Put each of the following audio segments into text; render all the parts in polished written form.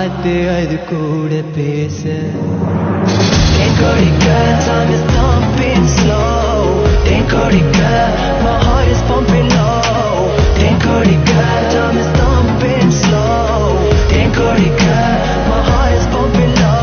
பார்த்து அது கூட பேச தேன்கொடிக்க time is thumping slow தேன்கொடிக்க my heart is pumping low தேன்கொடிக்க time is thumping slow தேன்கொடிக்க my heart is pumping low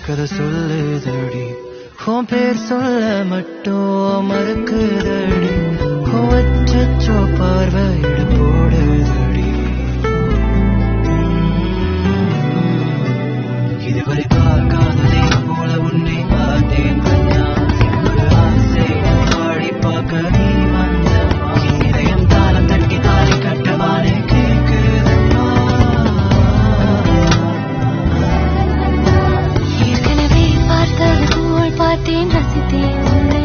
கதை சொல்லுதடி உன் பேர் சொல்ல மட்டும் மறுக்குதடி வச்சோ பார்வையிட போடுதடி இதுவரை பார்க்காததை போல உன்னை பார்த்தேன் கண்ணா ஒரு ஆசை பாடி பார்க்க நீ வந்த இதயம் தாளம் தட்டி தாலி கட்டவானே கேட்குதம்மா ஏற்கனவே பார்த்தது போல் பார்த்தேன் ரசித்தேன் உன்னை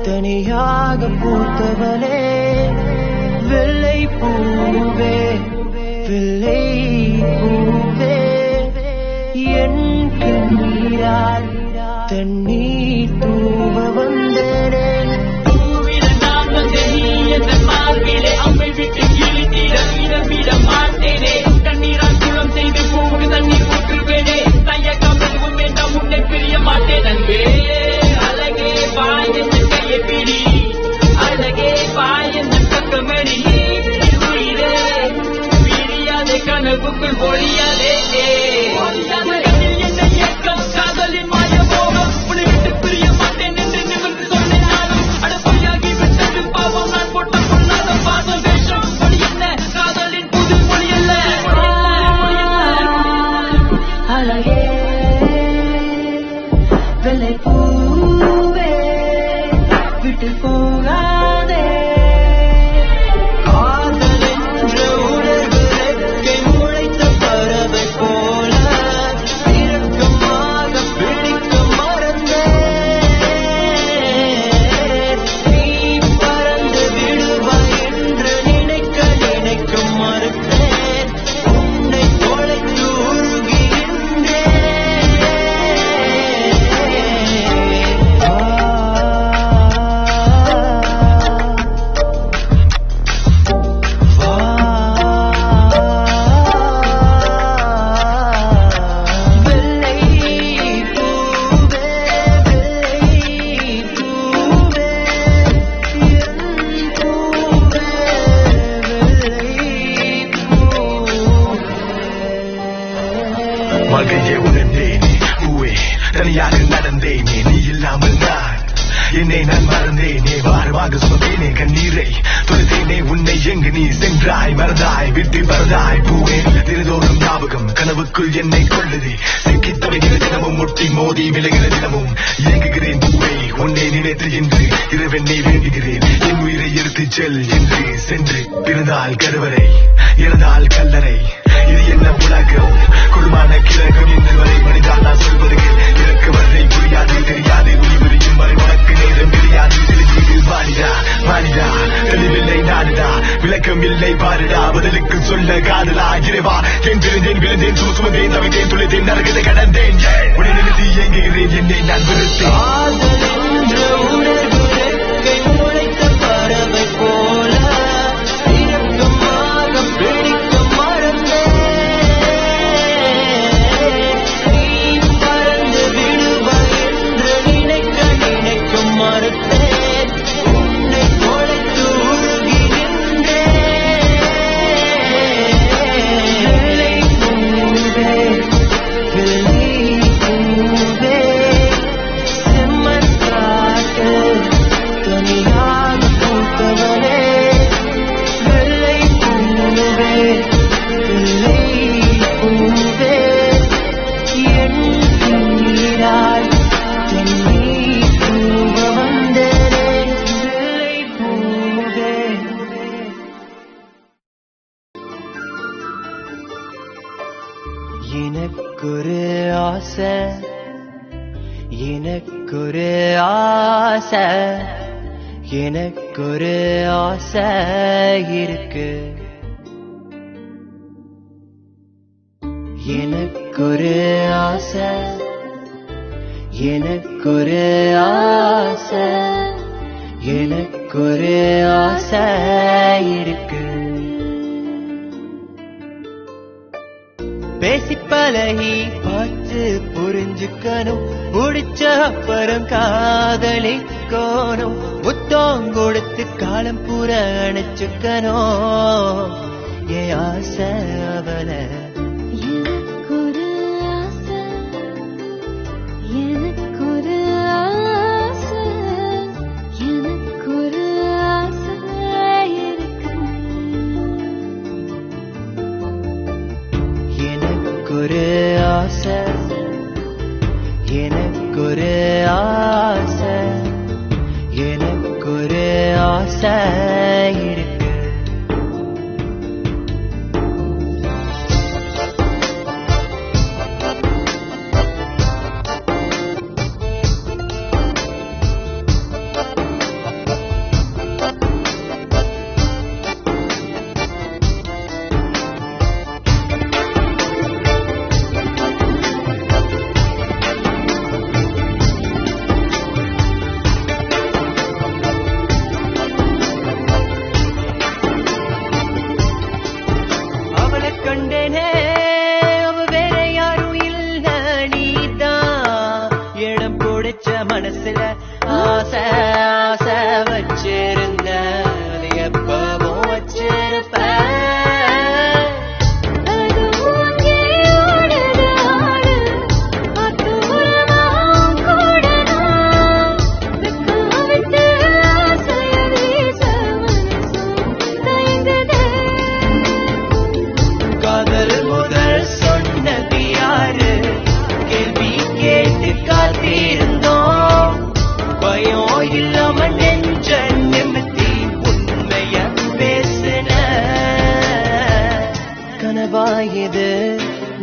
தனியாக பூத்தவனே வெள்ளை பூவே வெள்ளை பூவே என் கண்ணீரால் தண்ணீர் தூவ வந்தேனே பூவிட நான் வந்தேனே என்ற பார்வையிலே அம்மை விட்டு கிழித்திட விட மாட்டேனே கண்ணீரால் குளம் செய்து பூவுக்கு தண்ணீர் ஊற்றுவேனே தயக்கம் எதுவும் வேண்டாம் உன்னை பிரிய மாட்டேன் அன்பே அழகே பாய் என்று கையை பிடி அழகே பாய் என்று பக்கமணி உயிரே பிரியாதே கனவுக்குள் ஒளியாதே என்ன இயக்கம் காதலின் மாய போகம் உன்னை விட்டு பிரிய மாட்டேன் என்று நிமிர்ந்து சொன்னேன் நானும் அடப்பொழியாகி விட்டது பாவம் நான் போட்ட பொல்லாத பாதம் வேஷம் ஒளி என்ன காதலின் புது மொழி அல்ல அழகே வெள்ளை பூவே விட்டு போகாதே காதல் என்ற உணர்வு ரெக்கை முளைத்த பறவை போல இறுக்கமாக பிடிக்க மறந்தேன் நீ பறந்து விடுவாய் என்று நினைக்க மறுத்தேன் உன்னை தொலைத்து மகையை உணர்ந்தேனே பூவே தனியாக நடந்தேனே நீ இல்லாமல் நான் என்னை நான் மறந்தேனே வாரமாக சுமந்தேனே கண்ணீரை தொலைத்தேனே உன்னை எங்கு நீ சென்றாய் மறந்தாய் விட்டு மறந்தாய் பூவே தினதோறும் ஞாபகம் கனவுக்குள் என்னை கொள்ளுதே சிக்கி தொலைகிற தினமும் முட்டி மோதி விலகிற தினமும் இயங்குகிறேன் பூவே உன்னை நினைத்து என்று இரவென்னை வேண்டுகிறேன் என் உயிரை எடுத்து செல் என்று சென்று பிறந்தால் கருவறை இறந்தால் கல்லறை இது என்ன உலகம் குழுமான கிழக்கம் என்று வரை மனிதான் நான் சொல்வதுகள் இறக்க வரை புரியாது தெரியாது உயிரியும் வரை உனக்கு நேரம் தெரியாது மாறிடா மாறிடா தெளிவில்லை நாடுடா விளக்கம் இல்லை பாருடா பதிலுக்கு சொல்ல காதலா இறைவா என் பிறந்தேன் விழுந்தேன் சுமந்தேன் தவித்தேன் துளைத்தேன் நரகத்தை கடந்தேன் உடனே நிறுத்தி இயங்குகிறேன் என்னை நான் வெறுத்தேன் முளைத்த பறவை போல இறுக்கமாக பிடிக்க மறந்தேன் நீ பறந்து விடுவாய் என்று நினைக்க மறுத்தேன் உன்னை தொலைத்து வெள்ளை பூவே வெள்ளை பூவே செம்மண் காட்டு தனியாக பூத்தவனே வெள்ளை பூவே வெள்ளை பூவே என் நீராய் தண்ணீர் தூவ வந்தேனே வெள்ளை பூவே எனக்கொரு ஆசை எனக்கொரு ஆசை எனக்கொரு ஆசை இருக்கு எனக்கொரு ஆசை எனக்கொரு ஆசை எனக்கொரு ஆசை இருக்கு பேசி பழகி பார்த்து புரிஞ்சுக்கணும் பிடிச்ச அப்புறம் காதலிக்கணும் முத்தம் கொடுத்து காலம் பூர அணைச்சுக்கணும் என் ஆசை அவளை எனக்கொரு ஆசை எனக்கொரு ஆசை எனக்கொரு ஆசை இருக்கு எனக்கொரு ஆசை எனக்கொரு ஆசை எனக்கொரு ஆசை இருக்கு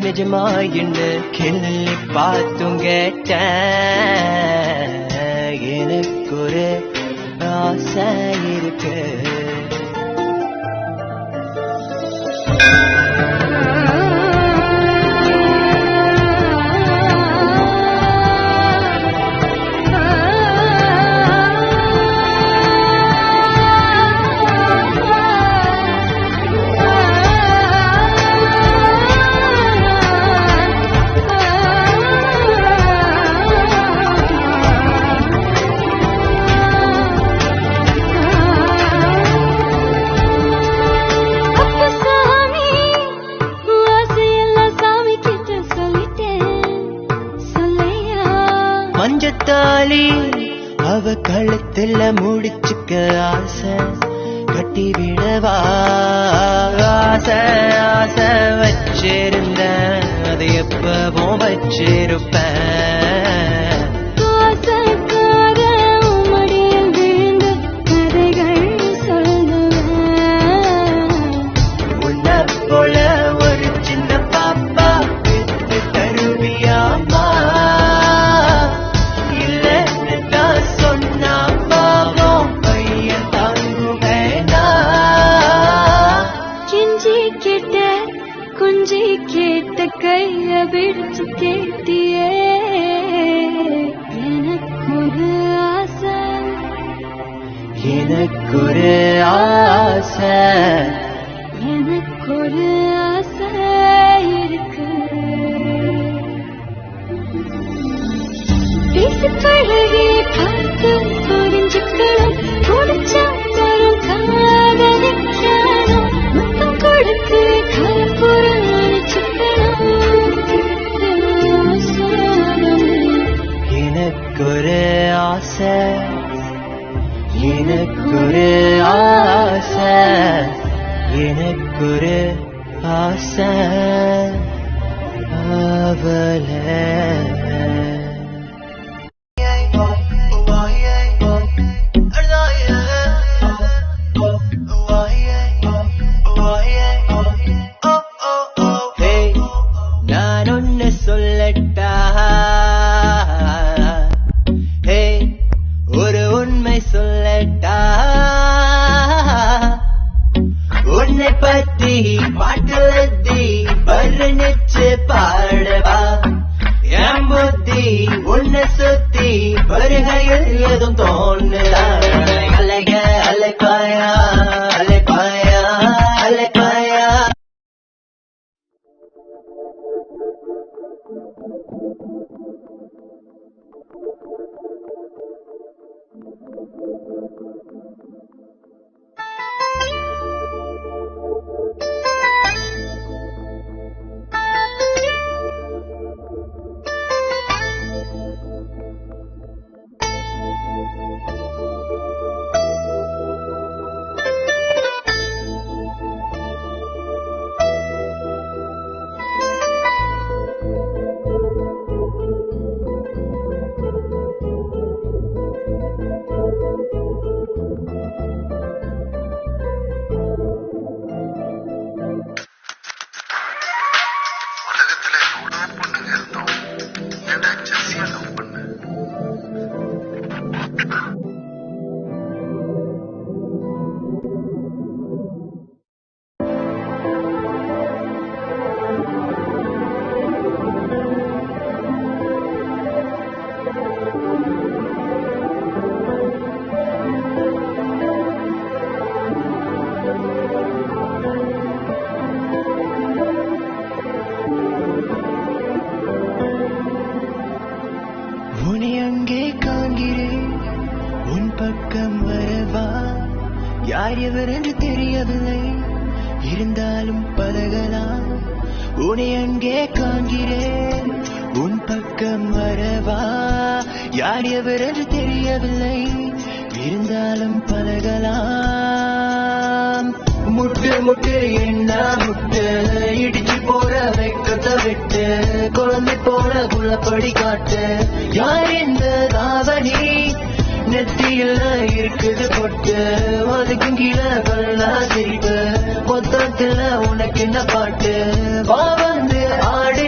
நிஜமா என்ன கிள்ளி பார்த்தும் கேட்ட எனக்கு ஒரு ஆசை இருக்கு மஞ்சத்தாலி அவ கழுத்துல முடிச்சுக்க ஆசை கட்டி விடவா ஆசை ஆசை வச்சிருந்த அது எப்பவும் வச்சிருப்பேன் உன்னை போல ஒரு சின்ன பாப்பா வித்து தருவியாமா கைய பிடிச்சு கேட்டியே எனக்கொரு ஆசை எனக்கொரு ஆசை எனக்கொரு ஆசை இருக்கு பேசி பழகி பார்த்து புரிஞ்சுக்கணும் குடிச்சா தரும் காதலிக்கணும் முத்தம் கொடுத்து கலப்புறம் எனக்கொரு ஆசை எனக்கொரு ஆசை எனக்கொரு ஆசை அவளே நான் ஒன்னு சொல்லட்டா ஒரு உண்மை சொல்லட்டா உன்னை பத்தி பாட்டுலத்தி வர்ணிச்சு பாடவா என் புத்தி உன்னை சுத்தி வருகையில் ஏதும் தோணுதா அலைக அலைப்பாயா அலைப்பாயா அலைப்பாயா பக்கம் வரவா யார் எவர் என்று தெரியவில்லை இருந்தாலும் பழகலாம் உன்னை அங்கே காண்கிறேன் உன் பக்கம் வரவா யார் எவர் என்று தெரியவில்லை இருந்தாலும் பழகலாம் முட்டு முட்டு என்ன முட்டு இடிச்சு போற வெக்கத்தை விட்டு குழந்தை போல குள்ளப்படி காட்டு யார் இந்த தாவணி நெத்தியில இருக்குது பொட்டு அதுக்கும் கீழே பல்லா சிரிப்பு மொத்தத்துல உனக்கு என்ன பாட்டு வா வந்து ஆடு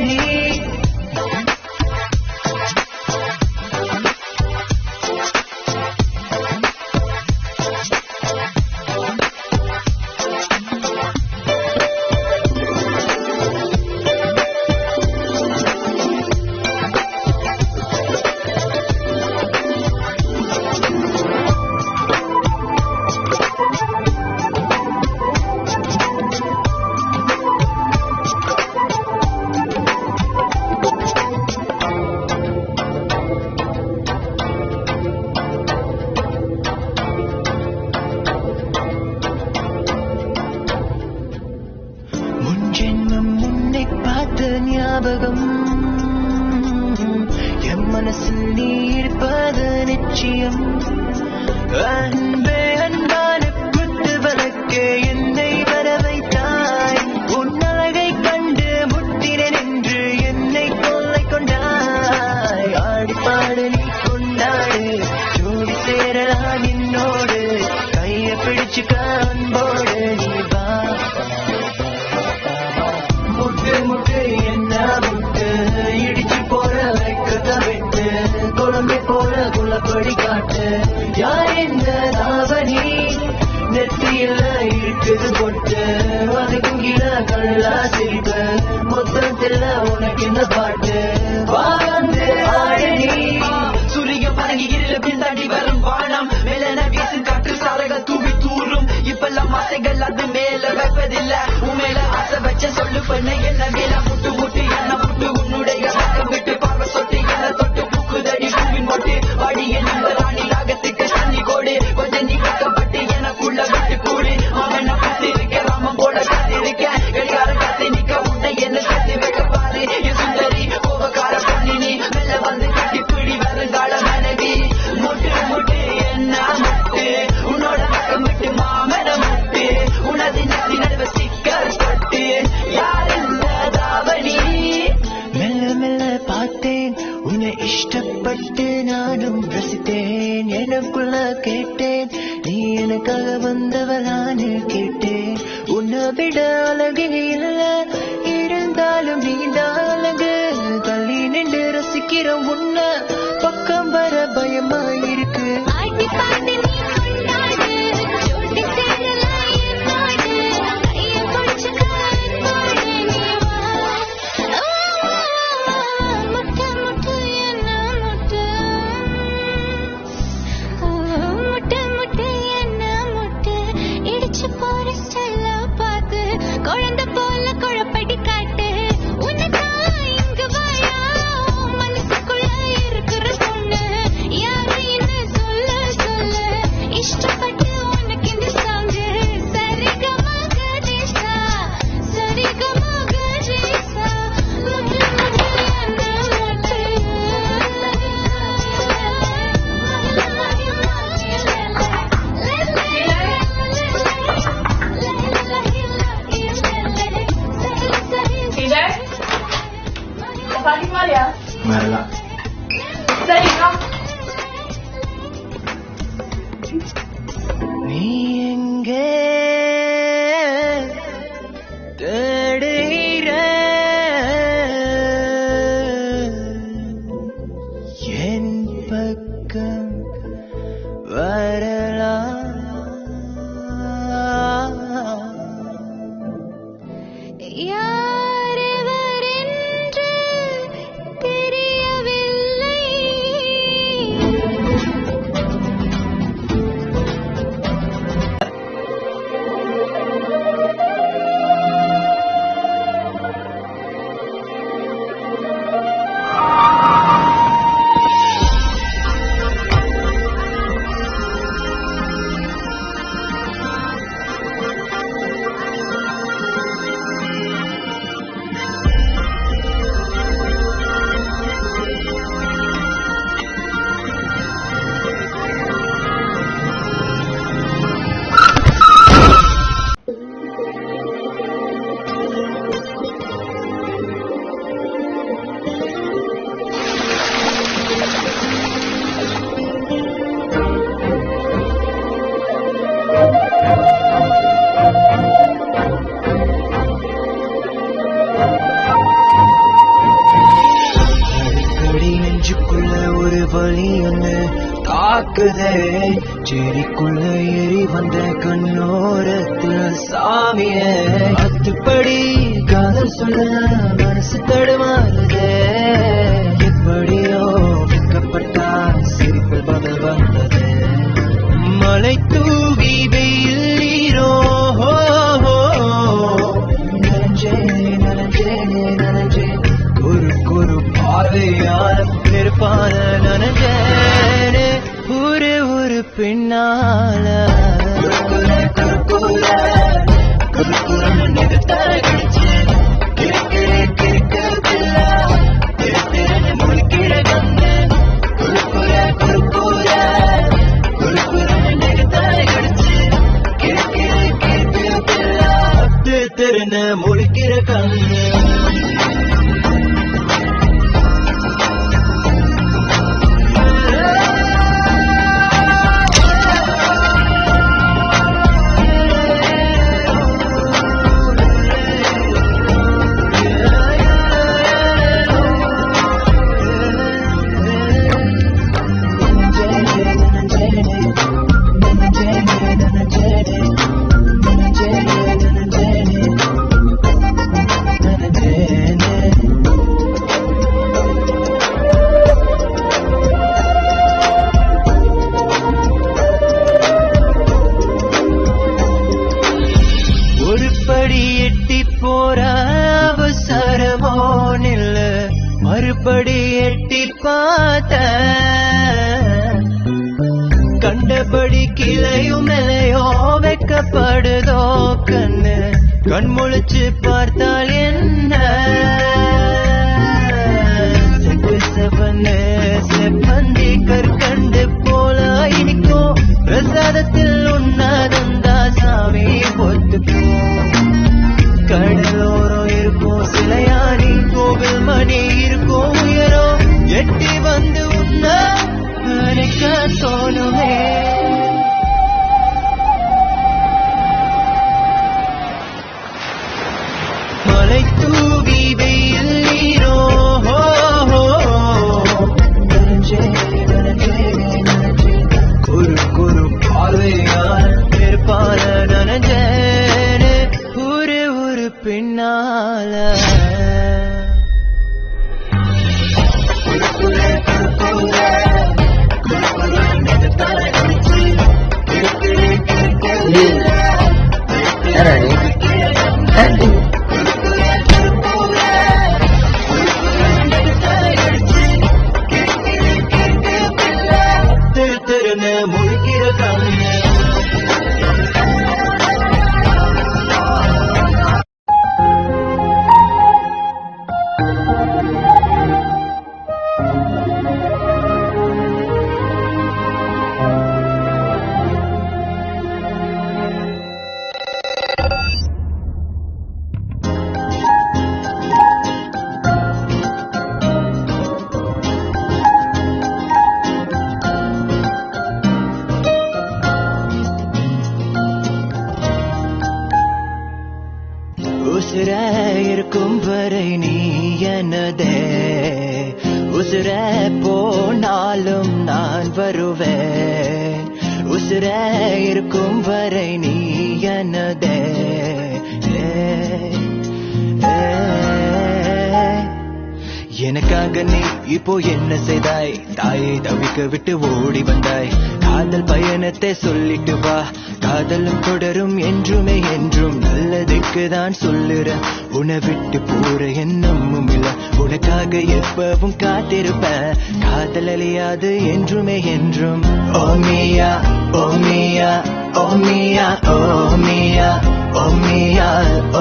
போட்டு யார் இந்த தாவணி நெத்தியில இருக்குது போட்டு அதுக்கும் கீழே கண்ணா சிரிப்பு மொத்தத்துல உனக்கு இந்த பாட்டு வாழ்ந்து ஆழனி சூரிய பறங்கி இருள பின்தாண்டி வரும் வானம் மேலன வீசும் காற்று சாரக தூவி தூரும் இப்பெல்லாம் ஆசைகள் அது மேல வைப்பதில்ல உண்மையில ஆசை வச்ச சொல்லு பண்ண என்ன மேல முட்டு முட்டு என்ன முட்டு உன்னுடைய பக்கம் விட்டு பார்வை சொட்டு என்ன தொட்டு புக்குதடி பூவின் மொட்டு வாடிய நம்ம ராணி ராகத்துக்கு தண்ணி கோடு கொஞ்சம் நீ பக்கப்பட்டு எனக்குள்ள விட்டு கூடு அவன் காத்திருக்க ராமம் போல காத்திருக்க கடிகார காத்து நிக்க உன்னை என்ன கத்தி வைக்க பாரு என் சுந்தரி கோபக்கார பண்ணி நீ மெல்ல வந்து கட்டி பிடி வருங்கால மனைவி முட்டு முட்டு என்ன முட்டு உன்னோட பக்கம் விட்டு மாமன முட்டு உனது நெத்தி நடுவ சிக்கல் பட்டு யார் இந்த தாவணி மெல்ல மெல்ல பார்த்தேன் உன்னை இஷ்டப்பட்டு நானும் ரசித்தேன் எனக்குள்ள கேட்டேன் நீ எனக்காக வந்தவளான்னு கேட்டேன் உன்னை விட அழகே இல்ல இருந்தாலும் நீதான் அழகு தள்ளி நின்று ரசிக்கிற உன்னை பக்கம் வர பயமா இருக்கு ஆட்டி பாட்டி நீ கொண்டாடு ஜோடி சேரலாம் ஏற்பாடு கையை பிடிச்சு காப்பாடு நீ வா முட்டை முட்டை என்ன முட்டை முட்டை முட்டை என்ன முட்டை இடிச்சு போற ஸ்டைல பார்த்து குழந்தை போல குழப்படி காட்டு உனதான் இங்க வாயா மனசுக்குள்ள இருக்கிற பொண்ணு யாரைன்னு சொல்ல சொல்ல இஷ்டப்பட்டு உனக்கு இந்த சாங்கு சரிகமா கஜேசா சரிகமா கஜேசா முட்டு முட்டு என்ன ¿Quién? ¿Compartir María? வரலாம் சரி வா. நீ எங்கே தேடுகிற என் பக்கம் வரலாம் யாரெவரென்று தெரியவில்லை அடிக்கடி நெஞ்சுக்குள்ள ஒரு வலி ஒண்ணு தாக்குதே செடிக்குள்ள எரி வந்த கண்ணோரத்துல சாமிய அத்துப்படி காதல் சொல்ல மனசு தடுமாறுதே எப்படியோ விற்கப்பட்டா சிரிப்பு பதில் வந்தது மலை தூவி வெயில் நீரோ நனைஞ்சே நனைஞ்சே நனைஞ்சே ஒரு பார்வையான பெருப்பான நனைஞ்சேனே ஒரு பின்னால கடிச்சு எட்டி பார்த்த கண்டபடி கிளையும் மேலையோ வைக்கப்படுதோ கண்ணு கண் முழிச்சு பார்த்தால் என்ன செப்பந்தி கற்கண்டு போல இனிக்கும் பிரசாதத்தில் உண்ணாதந்தா சாமி பொத்துக்கும் கடலோரம் இருக்கும் சிலையானி கோவில் மணி இருக்கும் உயரோ எட்டி வந்து உன்ன நினைக்க தோணுமே மலை தூவி வெயில் நீரோ குரு குரு பார்வையால் பெருப்பால நனஞ்சேனே ஒரு ஒரு பின்னால திருன்னு முழுக்கிற கண்ணு உசுர இருக்கும் வரை நீ எனதே உசுர போனாலும் நான் வருவேன் உசுர இருக்கும் வரை நீ எனதே எனக்காக நீ இப்போ என்ன செய்தாய் தாயை தவிக்க விட்டு ஓடி வந்தாய் காதல் பயணத்தை சொல்லிட்டு வா காதலும் தொடரும் என்றுமே என்றும் நல்லதுக்கு தான் சொல்லுற உன்னை விட்டு போற எண்ணமும் இல்ல உனக்காக எப்பவும் காத்திருப்பேன் காதல் அழியாது என்றுமே என்றும் ஓமியா ஓமியா ஓமியா ஓமியா ஓமியா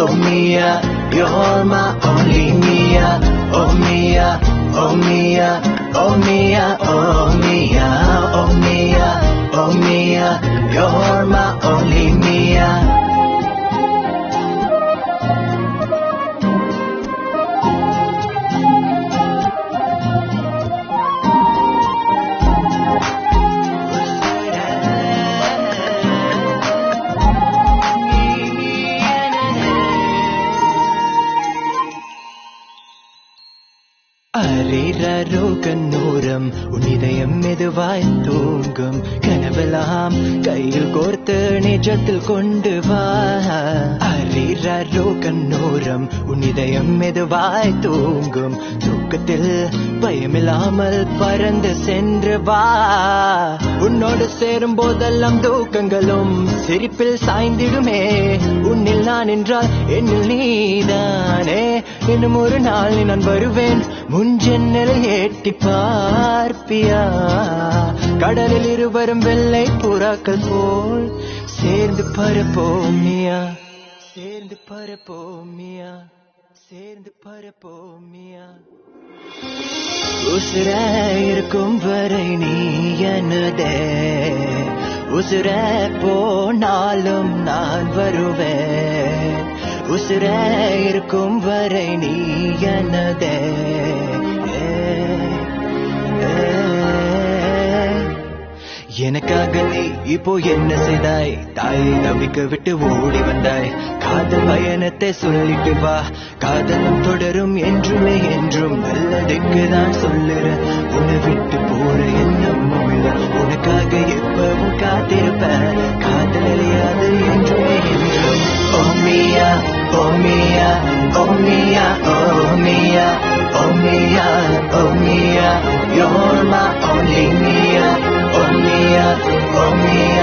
ஓமியா you're my only Mia oh Mia oh Mia oh Mia oh Mia oh Mia oh Mia you're my only Mia அரிரோ கண்ணோரம் உன் இதயம் மெதுவாய் தூங்கும் கனவெல்லாம் கையில் கோர்த்து நிஜத்தில் கொண்டு வா அரிரோ கண்ணோரம் உன் இதயம் மெதுவாய் தூங்கும் தூக்கத்தில் பயமில்லாமல் பறந்து சென்று வா உன்னோடு சேரும் போதெல்லாம் தூக்கங்களும் சிரிப்பில் சாய்ந்திடுமே உன்னில் நான் என்றால் என்னில் நீதானே இன்னும் ஒரு நாள் நான் வருவேன் முன்ஜன்னல் ஏட்டி பார்ப்பியா கடலில் இருவரும் வெள்ளை புறாக்கள் போல் சேர்ந்து பரப்போமியா சேர்ந்து பரப்போமியா சேர்ந்து பரப்போமியா உசுர இருக்கும் வரை நீ எனதே உசுர போனாலும் நான் வருவேன் உசுர இருக்கும் வரை நீ எனதே எனக்காக நீ இப்போ என்ன செய்தாய் தாயை தவிக்க விட்டு ஓடி வந்தாய் காதல் பயணத்தை சொல்லிட்டு வா காதலும் தொடரும் என்றுமே என்றும் நல்லதுக்கு தான் சொல்லுற உன்னை விட்டு போற எண்ணமும் இல்ல உனக்காக எப்பவும் காத்திருப்பேன் காதல் அழியாது என்றுமே என்றும் ஓமியா ஓமியா ஓமியா ஓமியா ஓமியா ஓமியா you're my only Mia oh Mia oh Mia